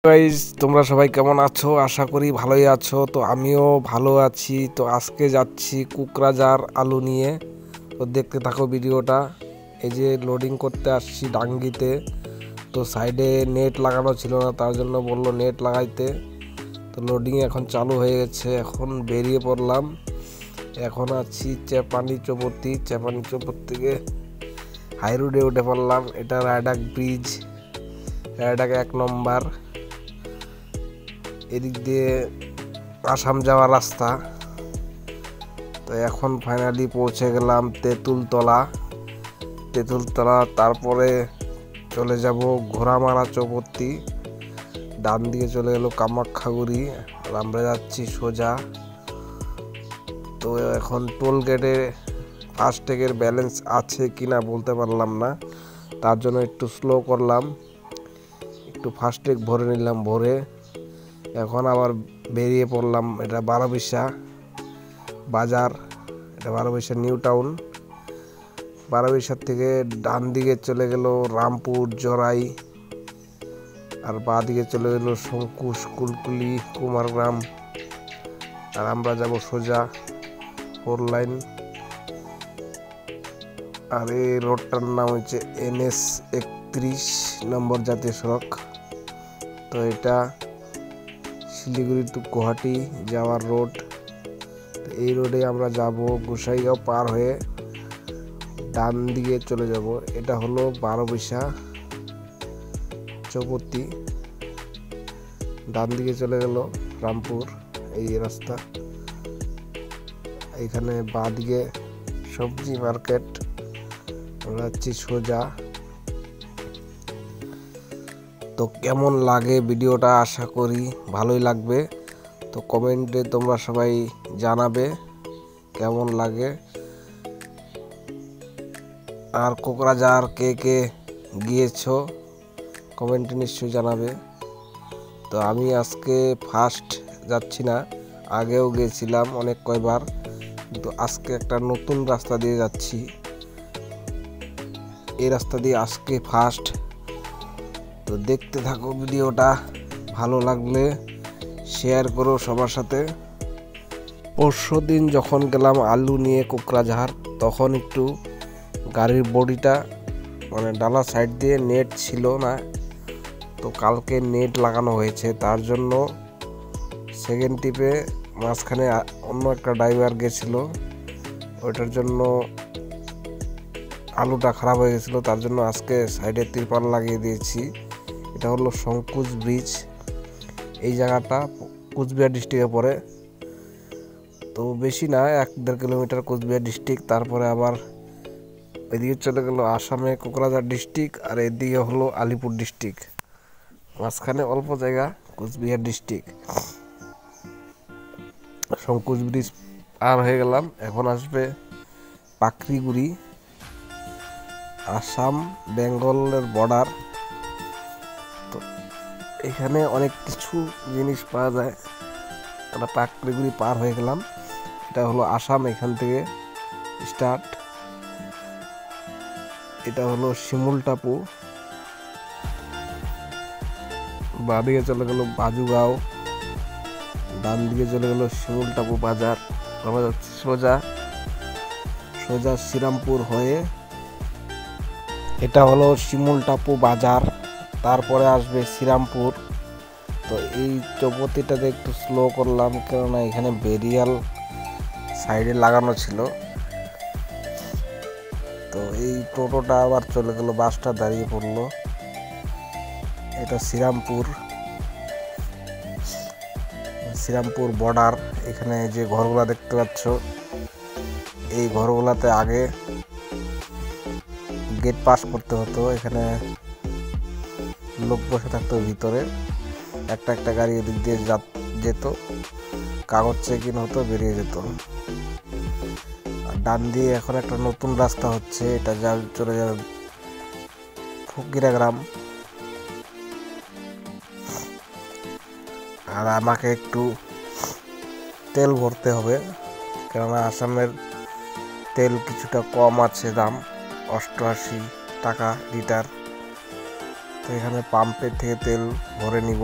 Guys, তোমরা সবাই কেমন আছো? আশা করি ভালোই আছো। তো আমিও ভালো আছি। তো আজকে যাচ্ছি কোকরাঝার আলু নিয়ে। তো দেখতে থাকো ভিডিওটা। এই যে লোডিং করতে আসছি ডাঙ্গিতে। তো সাইডে নেট লাগানো ছিল না, তার জন্য বললো নেট লাগাইতে। তো লোডিং এখন চালু হয়ে গেছে, এখন বেরিয়ে পড়লাম। এখন আছি চেপানি চৌপতি থেকে হাই রোডে উঠে পড়লাম। এটা রায়ডাক ব্রিজ, রায়ডাক 1 নম্বর। এদিক দিয়ে আসাম যাওয়ার রাস্তা। তো এখন ফাইনালি পৌঁছে গেলাম তেঁতুলতলা। তারপরে চলে যাব ঘোড়ামারা চৌপতি, ডান দিকে চলে গেল কামাখ্যাগুড়ি, আর আমরা যাচ্ছি সোজা। তো এখন টোল গেটে ফাস্ট্যাগের ব্যালেন্স আছে কিনা বলতে পারলাম না, তার জন্য একটু স্লো করলাম, একটু ফাস্ট্যাগ ভরে নিলাম। ভরে এখন আবার বেরিয়ে পড়লাম। এটা 12বিশা বাজার, এটা 12বিশা নিউ টাউন। 12বিশার থেকে ডান দিকে চলে গেল রামপুর জরাই, আর বাঁ দিকে চলে গেল শঙ্কুশ, কুলকুলি, কুমারগ্রাম। আর আমরা যাব সোজা 4 লাইন। আর এই রোডটার নাম হচ্ছে NS 31 নম্বর জাতীয় সড়ক। তো এটা শিলিগুড়ি টু গুয়াহাটি যাওয়ার রোড। তো এই রোডে আমরা যাব, গোসাইগাঁও পার হয়ে ডান দিকে চলে যাব। এটা হলো 12বিশা চৌপতি। ডান দিকে চলে গেল রামপুর, এই রাস্তা। এখানে বাঁ দিকে সবজি মার্কেট। আমরা যাচ্ছি সোজা। তো কেমন লাগে ভিডিওটা? আশা করি ভালোই লাগবে। তো কমেন্টে তোমরা সবাই জানাবে কেমন লাগে। আর কোকরাঝার কে কে গিয়েছো কমেন্টে নিশ্চয়ই জানাবে। তো আমি আজকে ফার্স্ট যাচ্ছি না, আগেও গিয়েছিলাম অনেক কয়বার, কিন্তু আজকে একটা নতুন রাস্তা দিয়ে যাচ্ছি। এই রাস্তা দিয়ে আজকে ফার্স্ট। তো দেখতে থাকো ভিডিওটা, ভালো লাগলে শেয়ার করো সবার সাথে। পরশুদিন যখন গেলাম আলু নিয়ে কোকরাঝার, তখন একটু গাড়ির বডিটা মানে ডালা সাইড দিয়ে নেট ছিল না। তো কালকে নেট লাগানো হয়েছে, তার জন্য সেকেন্ড ট্রিপে মাঝখানে অন্য একটা ড্রাইভার গেছিল, ওইটার জন্য আলুটা খারাপ হয়ে গেছিলো। তার জন্য আজকে সাইডে তিরপাল লাগিয়ে দিয়েছি। এটা হলো শঙ্কুশ ব্রিজ। এই জায়গাটা কুচবিহার ডিস্ট্রিক্টে পড়ে। তো বেশি না, 1-1.5 কিলোমিটার কুচবিহার ডিস্ট্রিক্ট। তারপরে আবার এদিকে চলে গেল আসামে কোকরাঝার ডিস্ট্রিক্ট, আর এদিকে হলো আলিপুর ডিস্ট্রিক্ট। মাঝখানে অল্প জায়গা কুচবিহার ডিস্ট্রিক্ট। শঙ্কুশ ব্রিজ পার হয়ে গেলাম। এখন আসবে পাকড়িগুড়ি, আসাম বেঙ্গলের বর্ডার। তো এখানে অনেক কিছু জিনিস পাওয়া যায়। আমরা পাকড়িগুড়ি পার হয়ে গেলাম। এটা হলো আসাম, এখান থেকে স্টার্ট। এটা হলো শিমুল টাপু। বাঁ দিকে চলে গেল বাজুগাঁও, ডান দিকে চলে গেল শিমুল টাপু বাজার। আমরা যাচ্ছি সোজা শ্রীরামপুর হয়ে। এটা হলো শিমুল টাপু বাজার, তারপরে আসবে শ্রীরামপুর। তো এই চৌপতিটাতে একটু স্লো করলাম, কেননা এখানে বেরিয়াল সাইডে লাগানো ছিল। তো এই টোটোটা আবার চলে গেল, বাসটা দাঁড়িয়ে পড়লো। এটা শ্রীরামপুর বর্ডার। এখানে যে ঘরগুলা দেখতে পাচ্ছ, এই ঘরগুলাতে আগে গেট পাস করতে হতো। এখানে লোক বসে থাকতো ভিতরে, একটা গাড়ি এদিক দিয়ে যেত, কাগজ চেক ইন হতো, বেরিয়ে যেত। আর ডান দিয়ে এখন একটা নতুন রাস্তা হচ্ছে, এটা চলে যাবে ফকিরা গ্রাম। আর আমাকে একটু তেল ভরতে হবে, কেননা আসামের তেল কিছুটা কম আছে, দাম 88 টাকা লিটার। তো এখানে পাম্পের থেকে তেল ভরে নিব।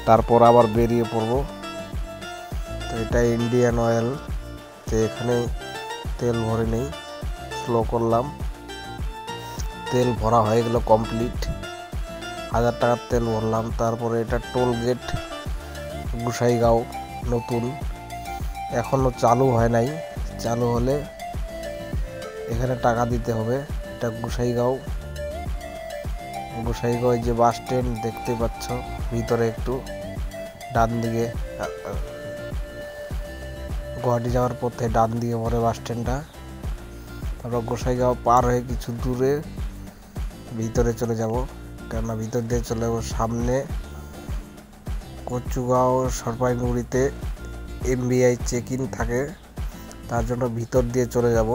তারপর আবার বেরিয়ে পড়ব। তো এটা ইন্ডিয়ান অয়েল, তো এখানে তেল ভরে নেই, স্লো করলাম। তেল ভরা হয়ে গেল কমপ্লিট, 1000 টাকার তেল ভরলাম। তারপরে এটা টোল গেট গোসাইগাঁও, নতুন, এখনও চালু হয় নাই, চালু হলে এখানে টাকা দিতে হবে। এটা গোসাইগাঁও যে বাস স্ট্যান্ড দেখতে পাচ্ছ, ভিতরে একটু ডান দিকে, গুয়াহাটি যাওয়ার পথে ডান দিকে পড়ে বাস স্ট্যান্ডটা। আমরা গোসাইগাঁও পার হয়ে কিছু দূরে ভিতরে চলে যাব, কেননা ভিতর দিয়ে চলে যাব। সামনে কচুগাঁও সরপাইগুড়িতে MBI চেক ইন থাকে, তার জন্য ভিতর দিয়ে চলে যাব।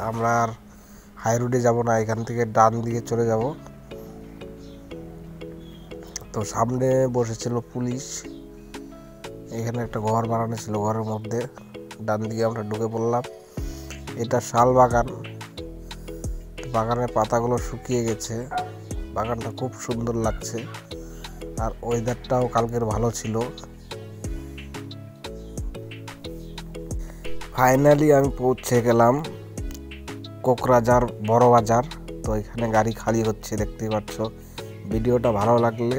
আমরা আর হাই রোডে যাব না, এখান থেকে ডান দিকে চলে যাব। তো সামনে বসেছিল পুলিশ, এখানে একটা ঘর বানানো ছিল, ঘরের মধ্যে ডান দিকে আমরা ঢুকে পড়লাম। এটা শাল বাগান, বাগানের পাতাগুলো শুকিয়ে গেছে, বাগানটা খুব সুন্দর লাগছে, আর ওয়েদারটাও কালকের ভালো ছিল। ফাইনালি আমি পৌঁছে গেলাম কোকরাঝার বড় বাজার। তো এখানে গাড়ি খালি হচ্ছে, দেখতেই পাচ্ছ। ভিডিওটা ভালো লাগলে